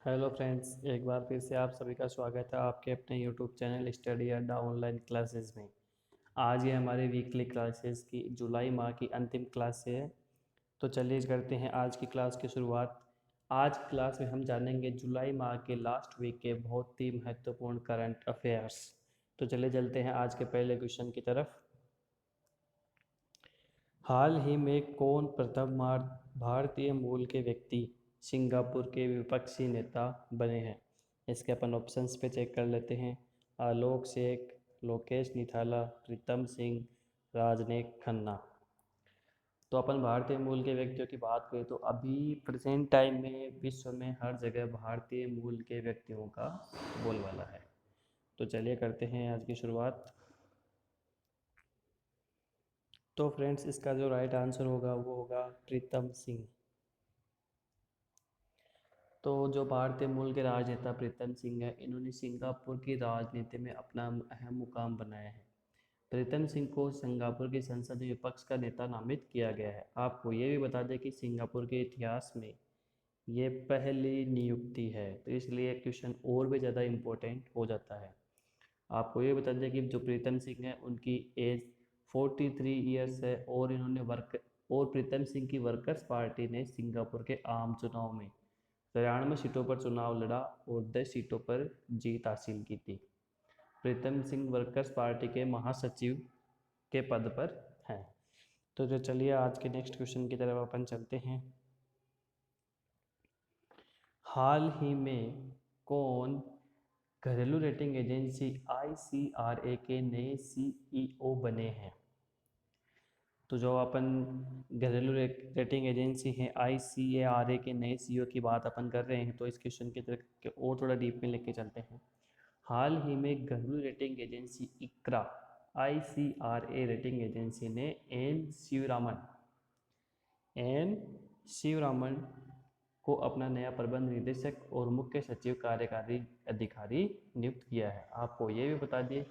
Hello friends, एक बार फिर से आप सभी का स्वागत है आपके अपने यूट्यूब चैनल स्टडी अड्डा ऑनलाइन क्लासेस में। आज ये हमारे वीकली क्लासेस की जुलाई माह की अंतिम क्लास है। तो चलिए करते हैं आज की क्लास की शुरुआत। आज की क्लास में हम जानेंगे जुलाई माह के लास्ट वीक के बहुत ही महत्वपूर्ण करंट अफेयर्स। तो चलिए चलते हैं आज के पहले क्वेश्चन की तरफ। हाल ही में कौन प्रथम भारतीय मूल के व्यक्ति सिंगापुर के विपक्षी नेता बने हैं? इसके अपन ऑप्शंस पे चेक कर लेते हैं। आलोक शेख, लोकेश निथाला, प्रीतम सिंह, राजनेक खन्ना। तो अपन भारतीय मूल के व्यक्तियों की बात करें तो अभी प्रेजेंट टाइम में विश्व में हर जगह भारतीय मूल के व्यक्तियों का बोलबाला है। तो चलिए करते हैं आज की शुरुआत। तो फ्रेंड्स, इसका जो राइट आंसर होगा वो होगा प्रीतम सिंह। तो जो भारतीय मूल के राजनेता प्रीतम सिंह है, इन्होंने सिंगापुर की राजनीति में अपना अहम मुकाम बनाया है। प्रीतम सिंह को सिंगापुर की संसद में विपक्ष का नेता नामित किया गया है। आपको ये भी बता दें कि सिंगापुर के इतिहास में ये पहली नियुक्ति है, तो इसलिए क्वेश्चन और भी ज़्यादा इम्पोर्टेंट हो जाता है। आपको ये बता दें कि जो प्रीतम सिंह है उनकी एज 43 ईयर्स है और इन्होंने प्रीतम सिंह की वर्कर्स पार्टी ने सिंगापुर के आम चुनाव में 93 सीटों पर चुनाव लड़ा और 10 सीटों पर जीत हासिल की थी। प्रीतम सिंह वर्कर्स पार्टी के महासचिव के पद पर हैं। तो जो चलिए आज के नेक्स्ट क्वेश्चन की तरफ अपन चलते हैं। हाल ही में कौन घरेलू रेटिंग एजेंसी ICRA के नए CEO बने हैं? तो जो अपन घरेलू रेटिंग एजेंसी है ICARA के नए CEO की बात अपन कर रहे हैं, तो इस क्वेश्चन की तरफ और थोड़ा डीप में लेके चलते हैं। हाल ही में घरेलू rating agency Iqra ICRA rating agency ने एन शिवरामन को अपना नया प्रबंध निदेशक और मुख्य सचिव कार्यकारी अधिकारी नियुक्त किया है। आपको ये भी बता दिए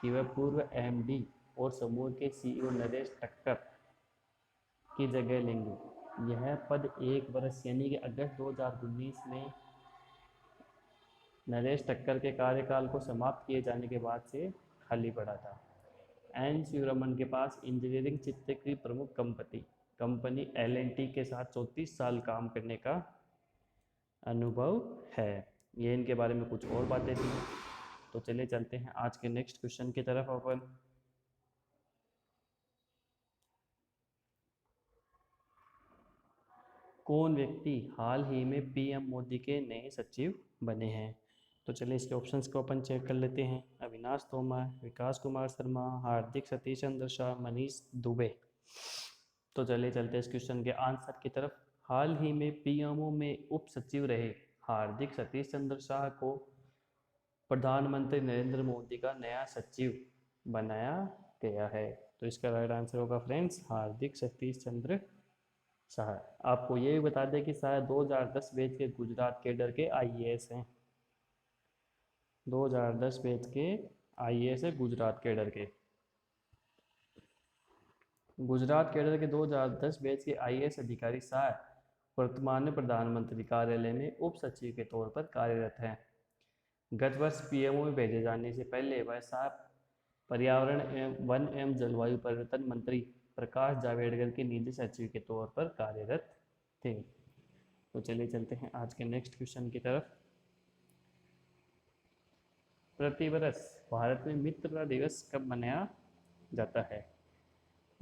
कि वह पूर्व MD और समूह के CEO नरेश टक्कर की जगह लेंगे। यह पद 1 वर्ष यानी कि अगस्त 2019 में नरेश टक्कर के कार्यकाल को समाप्त किए जाने के बाद से खाली पड़ा था। एन शिवरमन के पास इंजीनियरिंग क्षेत्र की प्रमुख कंपनी L&T के साथ 34 साल काम करने का अनुभव है। ये इनके बारे में कुछ और बातें थी। तो चलिए चलते हैं आज के नेक्स्ट क्वेश्चन की तरफ अपन। कौन व्यक्ति हाल ही में PM मोदी के नए सचिव बने हैं? तो चलिए इसके ऑप्शंस को अपन चेक कर लेते हैं। अविनाश तोमर, विकास कुमार शर्मा, हार्दिक सतीश चंद्र शाह, मनीष दुबे। तो चलिए चलते हैं इस क्वेश्चन के आंसर की तरफ। हाल ही में PMO में उप सचिव रहे हार्दिक सतीश चंद्र शाह को प्रधानमंत्री नरेंद्र मोदी का नया सचिव बनाया गया है। तो इसका राइट आंसर होगा फ्रेंड्स हार्दिक सतीश चंद्र शाह। आपको ये भी बता दें कि शायद 2010 बैच के गुजरात कैडर के IAS हैं। 2010 बैच के IAS है गुजरात कैडर के। गुजरात कैडर के 2010 बैच के IAS अधिकारी शाह वर्तमान प्रधानमंत्री कार्यालय में उप सचिव के तौर पर कार्यरत हैं। गत वर्ष PMO में भेजे जाने से पहले वह शाह पर्यावरण एवं वन एवं जलवायु परिवर्तन मंत्री प्रकाश जावड़ेकर के निजी सचिव के तौर पर कार्यरत थे। तो चलिए चलते हैं आज के नेक्स्ट क्वेश्चन की तरफ। प्रतिवर्ष भारत में मित्रता दिवस कब मनाया जाता है?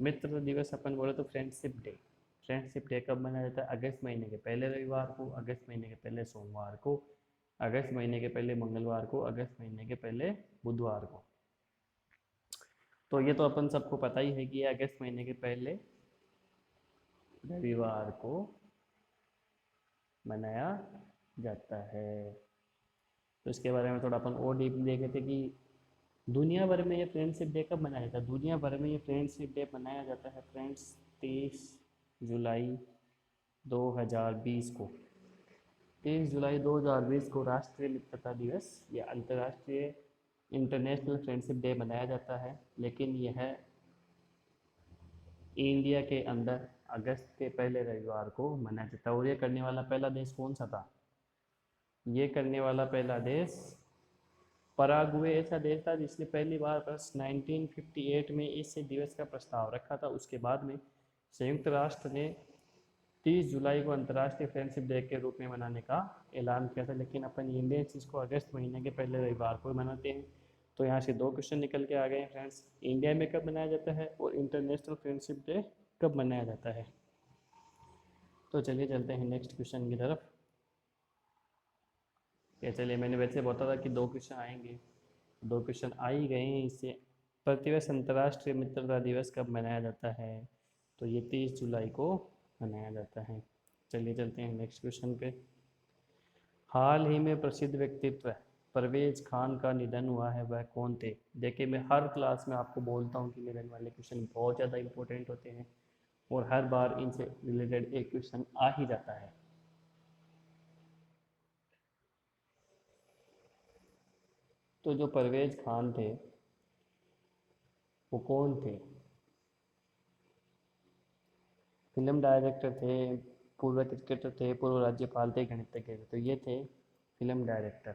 मित्रता दिवस अपन बोले तो फ्रेंडशिप डे। फ्रेंडशिप डे कब मनाया जाता है? अगस्त महीने के पहले रविवार को, अगस्त महीने के पहले सोमवार को, अगस्त महीने के पहले मंगलवार को, अगस्त महीने के पहले बुधवार को। तो ये तो अपन सबको पता ही है कि ये अगस्त महीने के पहले रविवार को मनाया जाता है। तो इसके बारे में थोड़ा अपन और डीप देखे थे कि दुनिया भर में ये फ्रेंडशिप डे कब मनाया जाता है। दुनिया भर में ये फ्रेंडशिप डे मनाया जाता है फ्रेंड्स 23 जुलाई 2020 को। 23 जुलाई 2020 को राष्ट्रीय मित्रता दिवस या अंतर्राष्ट्रीय इंटरनेशनल फ्रेंडशिप डे मनाया जाता है। लेकिन यह इंडिया के अंदर अगस्त के पहले रविवार को मनाया जाता है। और ये करने वाला पहला देश कौन सा था? ये करने वाला पहला देश पराग्वे ऐसा देश था जिसने पहली बार बस 1958 में इस दिवस का प्रस्ताव रखा था। उसके बाद में संयुक्त राष्ट्र ने 30 जुलाई को अंतर्राष्ट्रीय फ्रेंडशिप डे के रूप में मनाने का ऐलान किया था, लेकिन अपन इंडियंस इसको अगस्त महीने के पहले रविवार को मनाते हैं। तो यहाँ से दो क्वेश्चन निकल के आ गए हैं फ्रेंड्स, इंडिया में कब मनाया जाता है और इंटरनेशनल फ्रेंडशिप डे कब मनाया जाता है। तो चलिए चलते हैं नेक्स्ट क्वेश्चन की तरफ। या चलिए, मैंने वैसे बताया था कि दो क्वेश्चन आएंगे, दो क्वेश्चन आ ही गए हैं इससे। प्रतिवर्ष अंतर्राष्ट्रीय मित्रता दिवस कब मनाया जाता है? तो ये 30 जुलाई को मनाया जाता है। चलिए चलते हैं नेक्स्ट क्वेश्चन पे। हाल ही में प्रसिद्ध व्यक्तित्व परवेज खान का निधन हुआ है, वह कौन थे? देखिए, मैं हर क्लास में आपको बोलता हूँ कि निधन वाले क्वेश्चन बहुत ज़्यादा इंपॉर्टेंट होते हैं और हर बार इनसे रिलेटेड एक क्वेश्चन आ ही जाता है। तो जो परवेज खान थे वो कौन थे? फिल्म डायरेक्टर थे, पूर्व क्रिकेटर थे, पूर्व राज्यपाल थे, गणितज्ञ थे। तो ये थे फिल्म डायरेक्टर।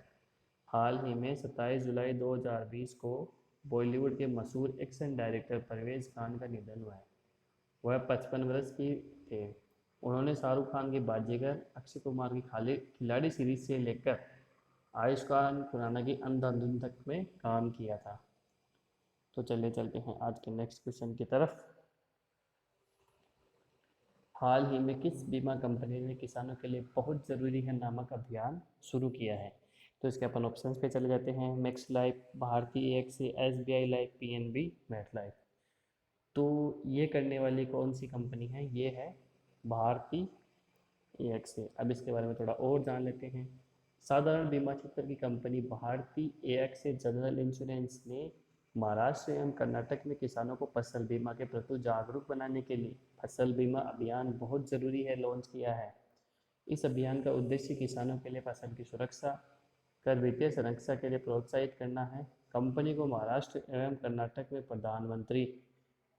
हाल ही में 27 जुलाई 2020 को बॉलीवुड के मशहूर एक्शन डायरेक्टर परवेज खान का निधन हुआ है। वह 55 वर्ष की थे। उन्होंने शाहरुख खान की बाजीगर, अक्षय कुमार की खाली खिलाड़ी सीरीज से लेकर आयुष्मान खुराना की अंधाधुन तक में काम किया था। तो चलिए चलते हैं आज के नेक्स्ट क्वेश्चन की तरफ। हाल ही में किस बीमा कंपनी ने किसानों के लिए बहुत ज़रूरी है नामक अभियान शुरू किया है? तो इसके अपन ऑप्शंस पे चले जाते हैं। Max life, Bharti AXA, SBI life, PNB, met life. तो ये करने वाली कौन सी कंपनी है? ये है भारतीय एक्स। अब इसके बारे में थोड़ा और जान लेते हैं। साधारण बीमा क्षेत्र की कंपनी भारतीय एक्स जनरल इंश्योरेंस ने महाराष्ट्र एवं कर्नाटक में किसानों को फसल बीमा के प्रति जागरूक बनाने के लिए फसल बीमा अभियान बहुत ज़रूरी है लॉन्च किया है। इस अभियान का उद्देश्य किसानों के लिए फसल की सुरक्षा कर वित्तीय सुरक्षा के लिए प्रोत्साहित करना है। कंपनी को महाराष्ट्र एवं कर्नाटक में प्रधानमंत्री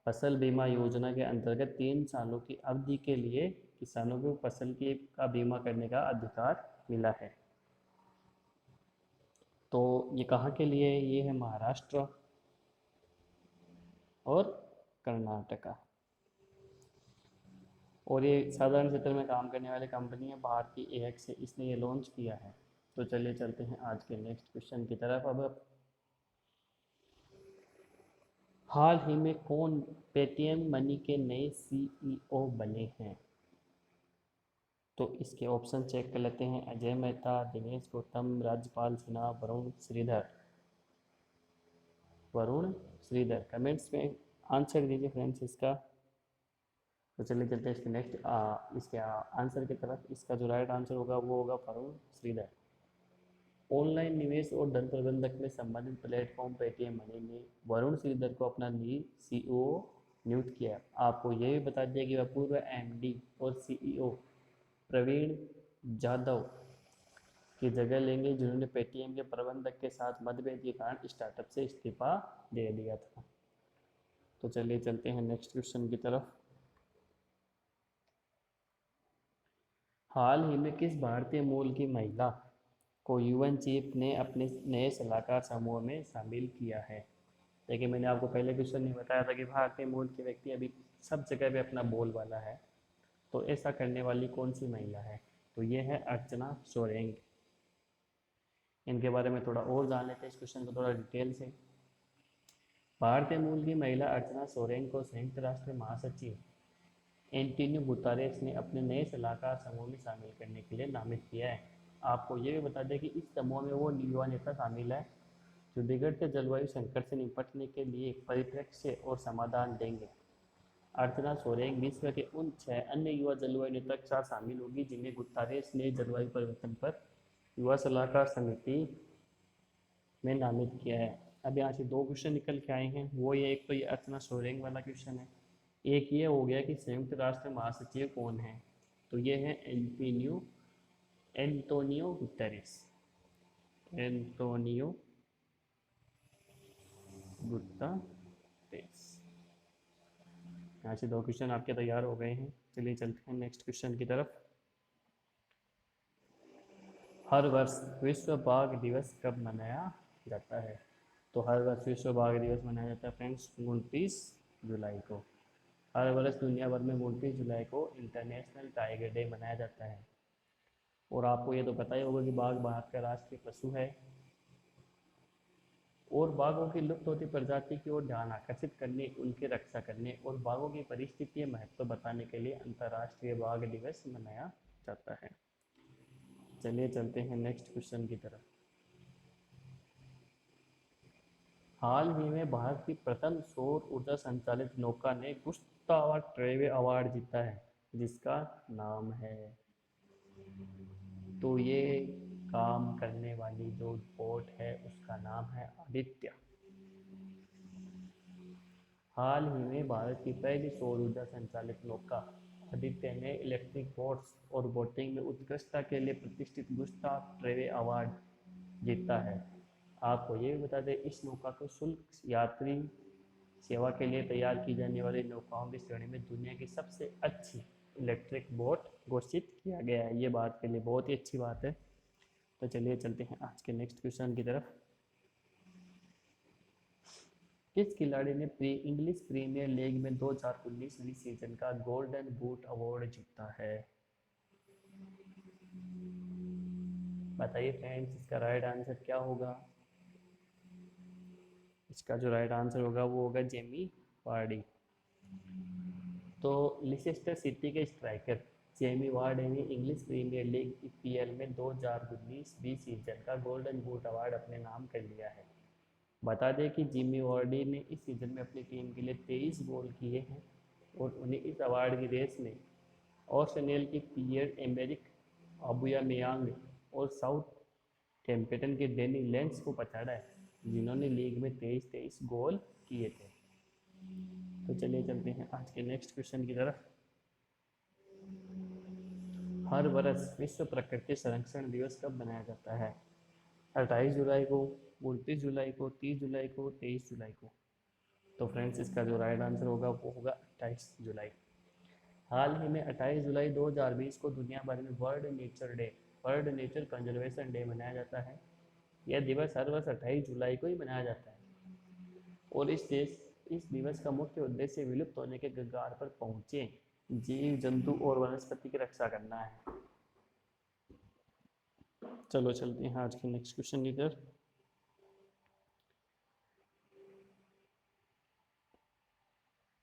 फसल बीमा योजना के अंतर्गत 3 सालों की अवधि के लिए किसानों को फसल की का बीमा करने का अधिकार मिला है। तो ये कहाँ के लिए? ये है महाराष्ट्र और कर्नाटका। और ये साधारण क्षेत्र में काम करने वाली कंपनी है भारतीय एएक्स से, इसने ये लॉन्च किया है। तो चलिए चलते हैं आज के नेक्स्ट क्वेश्चन की तरफ। अब हाल ही में कौन पेटीएम मनी के नए सीईओ बने हैं? तो इसके ऑप्शन चेक कर लेते हैं। अजय मेहता, दिनेश गौतम, राजपाल सिन्हा, वरुण श्रीधर। वरुण श्रीधर। कमेंट्स में आंसर दीजिए फ्रेंड्स इसका। तो चलिए चलते हैं इसके नेक्स्ट इसके आंसर की तरफ। इसका जो राइट आंसर होगा वो होगा वरुण श्रीधर। ऑनलाइन निवेश और धन प्रबंधक में संबंधित प्लेटफॉर्म पेटीएम मनी ने वरुण श्रीधर को अपना लीड सीईओ नियुक्त किया। आपको ये भी बता दिया कि वह पूर्व एमडी और सीईओ प्रवीण जाधव की जगह लेंगे, जिन्होंने पेटीएम के प्रबंधक के साथ मतभेद के कारण स्टार्टअप से इस्तीफा दे दिया था। तो चलिए चलते हैं नेक्स्ट क्वेश्चन की तरफ। हाल ही में किस भारतीय मूल की महिला को यूएन चीफ ने अपने नए सलाहकार समूह में शामिल किया है? देखिए, मैंने आपको पहले क्वेश्चन नहीं बताया था कि भारतीय मूल के व्यक्ति अभी सब जगह पे अपना बोलबाला है। तो ऐसा करने वाली कौन सी महिला है? तो ये है अर्चना सोरेंग। इनके बारे में थोड़ा और जान लेते हैं, इस क्वेश्चन को थोड़ा डिटेल से। भारतीय मूल की महिला अर्चना सोरेंग को संयुक्त राष्ट्र महासचिव एंटोनियो गुतारेस ने अपने नए सलाहकार समूह में शामिल करने के लिए नामित किया है। आपको ये भी बता दें कि इस समूह में वो युवा नेता शामिल है जो बिगड़ते जलवायु संकट से निपटने के लिए परिप्रेक्ष्य और समाधान देंगे। अर्चना सोरेंग विश्व के उन 6 अन्य युवा जलवायु नेता के साथ शामिल होगी जिन्हें गुतारेस ने जलवायु परिवर्तन पर युवा सलाहकार समिति में नामित किया है। अब यहाँ से दो क्वेश्चन निकल के आए हैं। वो ये, एक तो ये अर्चना सोरेंग वाला क्वेश्चन है, एक ये हो गया कि संयुक्त राष्ट्र महासचिव कौन है? तो ये है एंटोनियो गुतेरेस। Antonio Guterres. यहाँ से दो क्वेश्चन आपके तैयार हो गए हैं। चलिए चलते हैं नेक्स्ट क्वेश्चन की तरफ। हर वर्ष विश्व बाघ दिवस कब मनाया जाता है? तो हर वर्ष विश्व बाघ दिवस मनाया जाता है फ्रेंड्स 29 जुलाई को। हर वर्ष दुनिया भर में 29 जुलाई को इंटरनेशनल टाइगर डे मनाया जाता है। और आपको ये तो पता ही होगा कि बाघ भारत का राष्ट्रीय पशु है। और बाघों की लुप्त होती प्रजाति की ओर ध्यान आकर्षित करने, उनकी रक्षा करने और बाघों की परिस्थितियों महत्व बताने के लिए अंतर्राष्ट्रीय बाघ दिवस मनाया जाता है। चलिए चलते हैं नेक्स्ट क्वेश्चन की तरफ। हाल ही में भारत की प्रथम सौर ऊर्जा संचालित नौका ने गुस्ताव ट्रेवे अवार्ड जीता है, जिसका नाम है, तो ये काम करने वाली जो बोट है उसका नाम है आदित्य। हाल ही में भारत की पहली सौर ऊर्जा संचालित नौका आदित्य ने इलेक्ट्रिक बोट्स और बोटिंग में उत्कृष्टता के लिए प्रतिष्ठित गुस्ताव ट्रेवे अवार्ड जीता है। आपको ये भी बता दें, इस नौका को शुल्क यात्री सेवा के लिए तैयार की जाने वाली नौकाओं की श्रेणी में दुनिया की सबसे अच्छी इलेक्ट्रिक बोट घोषित किया गया है। ये बात के लिए बहुत ही अच्छी बात है। तो चलिए चलते हैं आज के नेक्स्ट क्वेश्चन की तरफ। किस खिलाड़ी ने इंग्लिश प्रीमियर लीग में 2019 सीजन का गोल्डन बूट अवार्ड जीता है? बताइए फ्रेंड्स, इसका राइट आंसर क्या होगा? इसका जो राइट आंसर होगा वो होगा जेमी वार्डी। तो लिसेस्टर सिटी के स्ट्राइकर जेमी वार्डी ने इंग्लिश प्रीमियर लीग ईपीएल में 2019-20 सीजन का गोल्डन बूट अवार्ड अपने नाम कर लिया है। बता दें कि जिमी वार्डी ने इस सीजन में अपनी टीम के लिए 23 गोल किए हैं और उन्हें इस अवार्ड की रेस में ऑस्ट्रेलिया की पियर एमेरिक अबुयामेयांग और साउथ टेम्पटन के डेनी लेंस को पछाड़ा है, जिन्होंने लीग में 23 गोल किए थे। तो चलिए चलते हैं आज के नेक्स्ट क्वेश्चन की तरफ। हर वर्ष विश्व प्रकृति संरक्षण दिवस कब मनाया जाता है? 28 जुलाई को, 29 जुलाई को, 30 जुलाई को, 23 जुलाई को। तो फ्रेंड्स, इसका जो राइट आंसर होगा वो होगा 28 जुलाई। हाल ही में 28 जुलाई 2020 को दुनिया भर में वर्ल्ड नेचर कंजर्वेशन डे मनाया जाता है। यह दिवस हर वर्ष 28 जुलाई को ही मनाया जाता है और इस दिवस का मुख्य उद्देश्य विलुप्त होने के कगार पर पहुंचे जीव जंतु और वनस्पति की रक्षा करना है। चलो चलते हैं आज के नेक्स्ट क्वेश्चन की तरफ।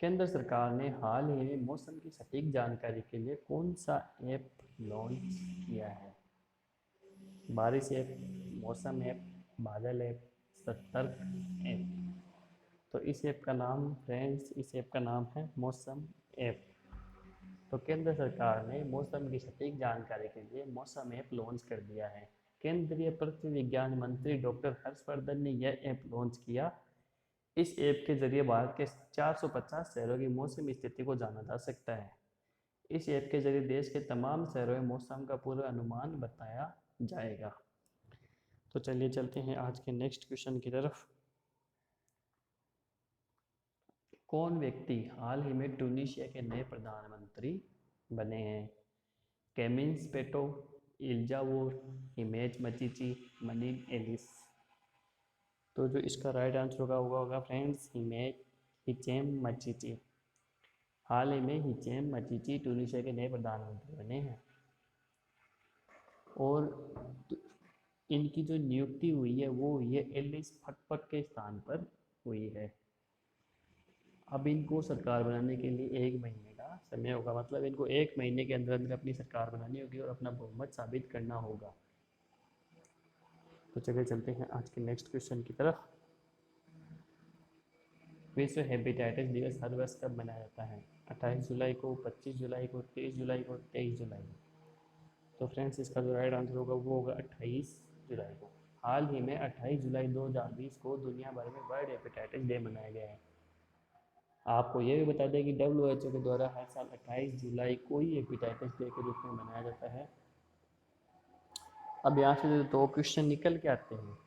केंद्र सरकार ने हाल ही में मौसम की सटीक जानकारी के लिए कौन सा ऐप लॉन्च किया है? बारिश ऐप, मौसम ऐप, बादल ऐप, सतर्क ऐप। तो इस ऐप का नाम फ्रेंड्स, इस ऐप का नाम है मौसम ऐप। तो केंद्र सरकार ने मौसम की सटीक जानकारी के लिए मौसम ऐप लॉन्च कर दिया है। केंद्रीय पृथ्वी विज्ञान मंत्री डॉक्टर हर्षवर्धन ने यह ऐप लॉन्च किया। इस ऐप के जरिए भारत के 450 शहरों की मौसमी स्थिति को जाना जा सकता है। इस ऐप के जरिए देश के तमाम शहरों में मौसम का पूरा अनुमान बताया जाएगा। तो चलिए चलते हैं आज के नेक्स्ट क्वेश्चन की तरफ। कौन व्यक्ति हाल ही में ट्यूनीशिया के नए प्रधानमंत्री बने हैं? केमिन्स पेटो, इल्जावोर, हिमेज मचिची, मनीन एलिस। तो जो इसका राइट आंसर होगा फ्रेंड्स हिचेम मचिची। हाल ही में हिचेम मचिची ट्यूनीशिया के नए प्रधानमंत्री बने हैं और इनकी जो नियुक्ति हुई है वो हुई है एलिस फटफट के स्थान पर हुई है। अब इनको सरकार बनाने के लिए 1 महीने का समय होगा, मतलब इनको 1 महीने के अंदर अंदर अपनी सरकार बनानी होगी और अपना बहुमत साबित करना होगा। तो चलिए चलते हैं आज के नेक्स्ट क्वेश्चन की तरफ। विश्व हेपेटाइटिस दिवस हर वर्ष कब मनाया जाता है? 28 जुलाई को, 25 जुलाई को, 23 जुलाई को, 23 जुलाई को। तो फ्रेंड्स, इसका जो राइट आंसर होगा वो होगा 28 जुलाई को। हाल ही में 28 जुलाई 2020 को दुनिया भर में वर्ल्ड हेपेटाइटिस डे मनाया गया है। आपको ये भी बता दें कि WHO के द्वारा हर साल 28 जुलाई को ही हेपेटाइटिस डे के रूप में मनाया जाता है। अब यहाँ से जो 2 क्वेश्चन निकल के आते हैं,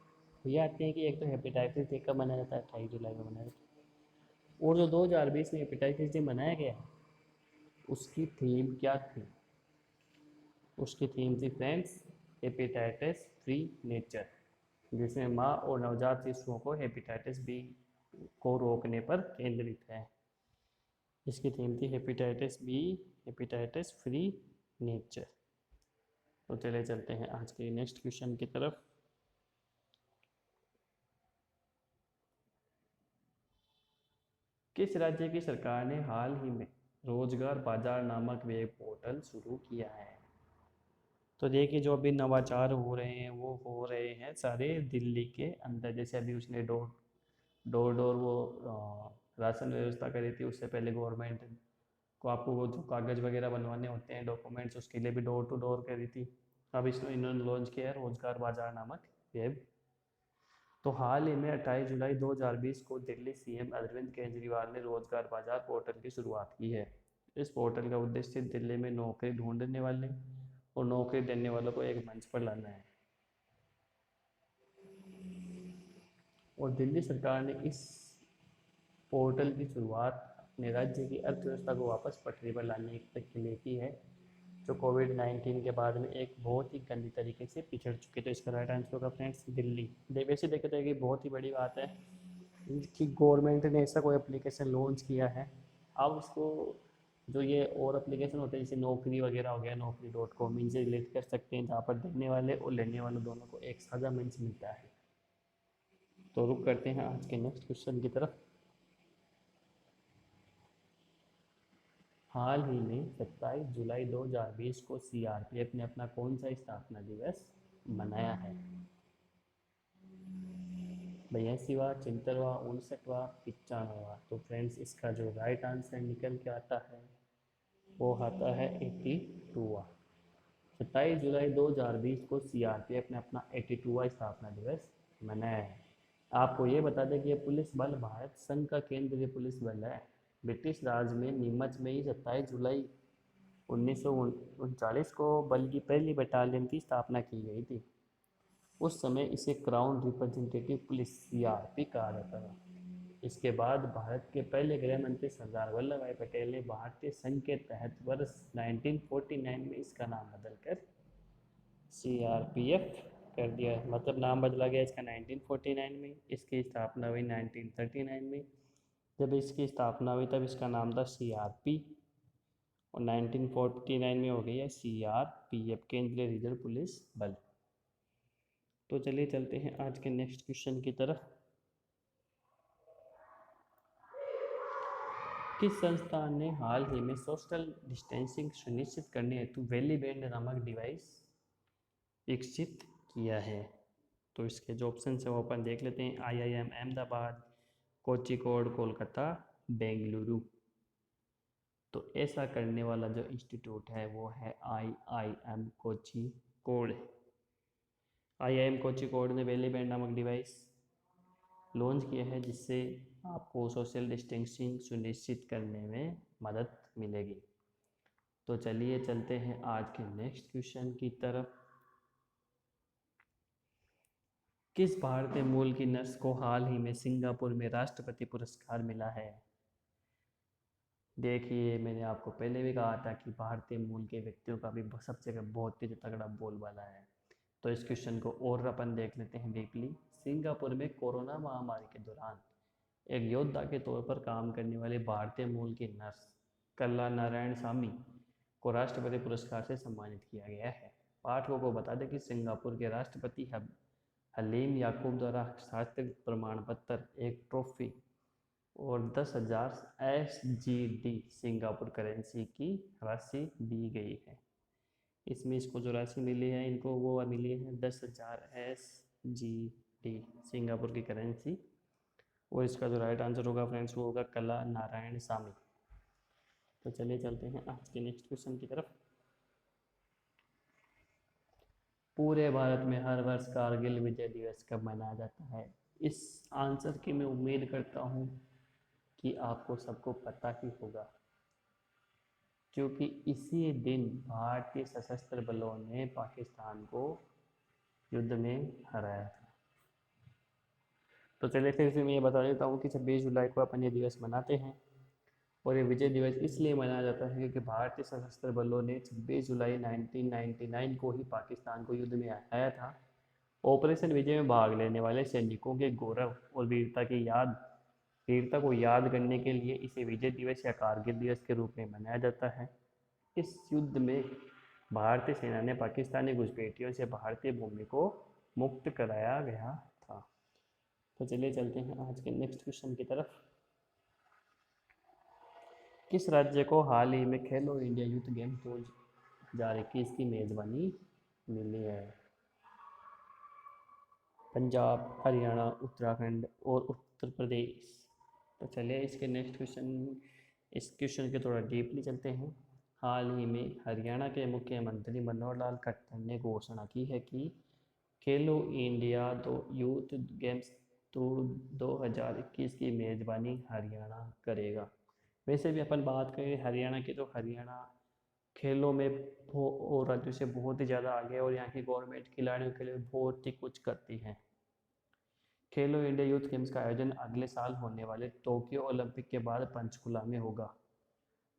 ये आते हैं कि एक तो हेपेटाइटिस डे कब मनाया जाता है? 28 जुलाई को मनाया जाता है। और जो 2020 में हेपेटाइटिस डे मनाया गया उसकी थीम क्या थी? उसकी थीम थी फ्रेंड्स हेपेटाइटिस फ्री नेचर, जिसमें माँ और नवजात शिशुओं को हेपेटाइटिस बी को रोकने पर केंद्रित है। इसकी थीम थी hepatitis B, hepatitis free nature. तो चले चलते हैं आज के नेक्स्ट क्वेश्चन की तरफ। किस राज्य की सरकार ने हाल ही में रोजगार बाजार नामक वेब पोर्टल शुरू किया है? तो देखिए, जो अभी नवाचार हो रहे हैं वो हो रहे हैं सारे दिल्ली के अंदर। जैसे अभी उसने डोर डोर डोर वो राशन व्यवस्था करी थी, उससे पहले गवर्नमेंट को आपको वो जो कागज़ वगैरह बनवाने होते हैं डॉक्यूमेंट्स, उसके लिए भी डोर टू डोर करी थी। अब इसमें इन्होंने लॉन्च किया है रोजगार बाजार नामक वेब। तो हाल ही में 28 जुलाई 2020 को दिल्ली सीएम अरविंद केजरीवाल ने रोजगार बाजार पोर्टल की शुरुआत की है। इस पोर्टल का उद्देश्य दिल्ली में नौकरी ढूंढने वाले और नौकरी देने वालों को एक मंच पर लाना है। और दिल्ली सरकार ने इस पोर्टल की शुरुआत अपने राज्य की अर्थव्यवस्था को वापस पटरी पर लाने के लिए की है, जो कोविड-19 के बाद में एक बहुत ही गंदी तरीके से पिछड़ चुके। तो इसका राइट आंसर होगा फ्रेंड्स दिल्ली। वैसे देखा जाए कि बहुत ही बड़ी बात है कि गवर्नमेंट ने ऐसा कोई एप्लीकेशन लॉन्च किया है। अब उसको जो ये और एप्लीकेशन होते हैं जैसे नौकरी वगैरह हो गया, naukri.com, इनसे रिलेट कर सकते हैं, जहाँ पर देने वाले और लेने वाले दोनों को एक साझा मंच मिलता है। तो रुक करते हैं आज के नेक्स्ट क्वेश्चन की तरफ। हाल ही में 27 जुलाई 2020 को सीआरपीएफ ने अपना कौन सा स्थापना दिवस मनाया है? 82वां, 74वां, 59वां, 95वां? तो फ्रेंड्स, इसका जो राइट आंसर निकल के आता है वो आता है 82वां। 27 जुलाई 2020 को सीआरपीएफ ने अपना 82वां स्थापना दिवस मनाया है। आपको ये बता दें कि ये पुलिस बल भारत संघ का केंद्रीय पुलिस बल है। ब्रिटिश राज में नीमच में ही 27 जुलाई 1939 को बल की पहली बटालियन की स्थापना की गई थी। उस समय इसे क्राउन रिप्रेजेंटेटिव पुलिस सीआरपी कहा जाता था। इसके बाद भारत के पहले गृह मंत्री सरदार वल्लभ भाई पटेल ने भारतीय संघ के तहत वर्ष 1949 में इसका नाम बदलकर सीआरपीएफ कर दिया। मतलब नाम बदला गया इसका 1949 में, इसकी स्थापना हुई 1939 में। जब इसकी स्थापना हुई तब इसका नाम था सीआरपी, और 1949 में हो गई है सीआरपीएफ, केंद्रीय रिजर्व पुलिस बल। तो चलिए चलते हैं आज के नेक्स्ट क्वेश्चन की तरफ। किस संस्थान ने हाल ही में सोशल डिस्टेंसिंग सुनिश्चित करने हेतु वैली बैंड नामक डिवाइस विकसित किया है? तो इसके जो ऑप्शन है वो अपन देख लेते हैं। आईआईएम अहमदाबाद, कोझिकोड कोलकाता, बेंगलुरु। तो ऐसा करने वाला जो इंस्टीट्यूट है वो है आईआईएम कोझिकोड। आईआईएम कोझिकोड ने वैली बैंड नामक डिवाइस लॉन्च किया है, जिससे आपको सोशल डिस्टेंसिंग सुनिश्चित करने में मदद मिलेगी। तो चलिए चलते हैं आज के नेक्स्ट क्वेश्चन की तरफ। किस भारतीय मूल की नर्स को हाल ही में सिंगापुर में राष्ट्रपति पुरस्कार मिला है? देखिए, मैंने आपको पहले भी कहा था कि भारतीय मूल के व्यक्तियों का भी सबसे बहुत ही तगड़ा बोलबाला है। तो इस क्वेश्चन को और अपन देख लेते हैं डीपली। सिंगापुर में कोरोना महामारी के दौरान एक योद्धा के तौर पर काम करने वाले भारतीय मूल की नर्स कला नारायण स्वामी को राष्ट्रपति पुरस्कार से सम्मानित किया गया है। पाठकों को बता दें कि सिंगापुर के राष्ट्रपति हलीम याकूब द्वारा हस्ताक्षरित प्रमाण पत्र, एक ट्रॉफी और 10,000 SGD सिंगापुर करेंसी की राशि दी गई है। इसमें इसको जो राशि मिली है इनको वो मिली है 10,000 SGD सिंगापुर की करेंसी। और इसका जो राइट आंसर होगा फ्रेंड्स वो होगा कला नारायण स्वामी। तो चलिए चलते हैं आज के नेक्स्ट क्वेश्चन की तरफ। पूरे भारत में हर वर्ष कारगिल विजय दिवस कब मनाया जाता है? इस आंसर की मैं उम्मीद करता हूँ कि आपको सबको पता ही होगा, क्योंकि इसी दिन भारतीय सशस्त्र बलों ने पाकिस्तान को युद्ध में हराया था। तो चलिए फिर से मैं ये बता देता हूँ कि 26 जुलाई को अपन ये दिवस मनाते हैं। और ये विजय दिवस इसलिए मनाया जाता है क्योंकि भारतीय सशस्त्र बलों ने 26 जुलाई 1999 को ही पाकिस्तान को युद्ध में हराया था। ऑपरेशन विजय में भाग लेने वाले सैनिकों के गौरव और वीरता को याद करने के लिए इसे विजय दिवस या कारगिल दिवस के रूप में मनाया जाता है। इस युद्ध में भारतीय सेना ने पाकिस्तानी घुसपैठियों से भारतीय भूमि को मुक्त कराया गया था। तो चलिए चलते हैं आज के नेक्स्ट क्वेश्चन की तरफ। किस राज्य को हाल ही में खेलो इंडिया यूथ गेम 2021 की मेजबानी मिली है? पंजाब, हरियाणा, उत्तराखंड और उत्तर प्रदेश। तो चलिए इसके नेक्स्ट क्वेश्चन इस क्वेश्चन के थोड़ा डीपली चलते हैं। हाल ही में हरियाणा के मुख्यमंत्री मनोहर लाल खट्टर ने घोषणा की है कि खेलो इंडिया यूथ गेम्स 2021 की मेज़बानी हरियाणा करेगा। वैसे भी अपन बात करें हरियाणा की, तो हरियाणा खेलों में और राज्यों से बहुत ही ज़्यादा आगे है और यहाँ की गवर्नमेंट खिलाड़ियों के लिए बहुत ही कुछ करती है। खेलो इंडिया यूथ गेम्स का आयोजन अगले साल होने वाले टोक्यो ओलंपिक के बाद पंचकुला में होगा।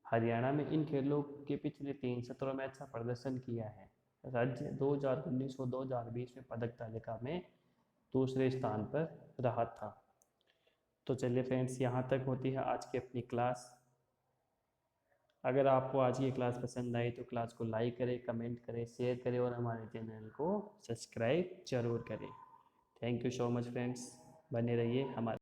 हरियाणा में इन खेलों के पिछले 3 सत्रों में अच्छा प्रदर्शन किया है। राज्य 2019 और 2020 में पदक तालिका में दूसरे स्थान पर रहा था। तो चलिए फ्रेंड्स, यहाँ तक होती है आज की अपनी क्लास। अगर आपको आज की क्लास पसंद आई तो क्लास को लाइक करें, कमेंट करें, शेयर करें और हमारे चैनल को सब्सक्राइब जरूर करें। Thank you so much friends, बने रहिए हमारे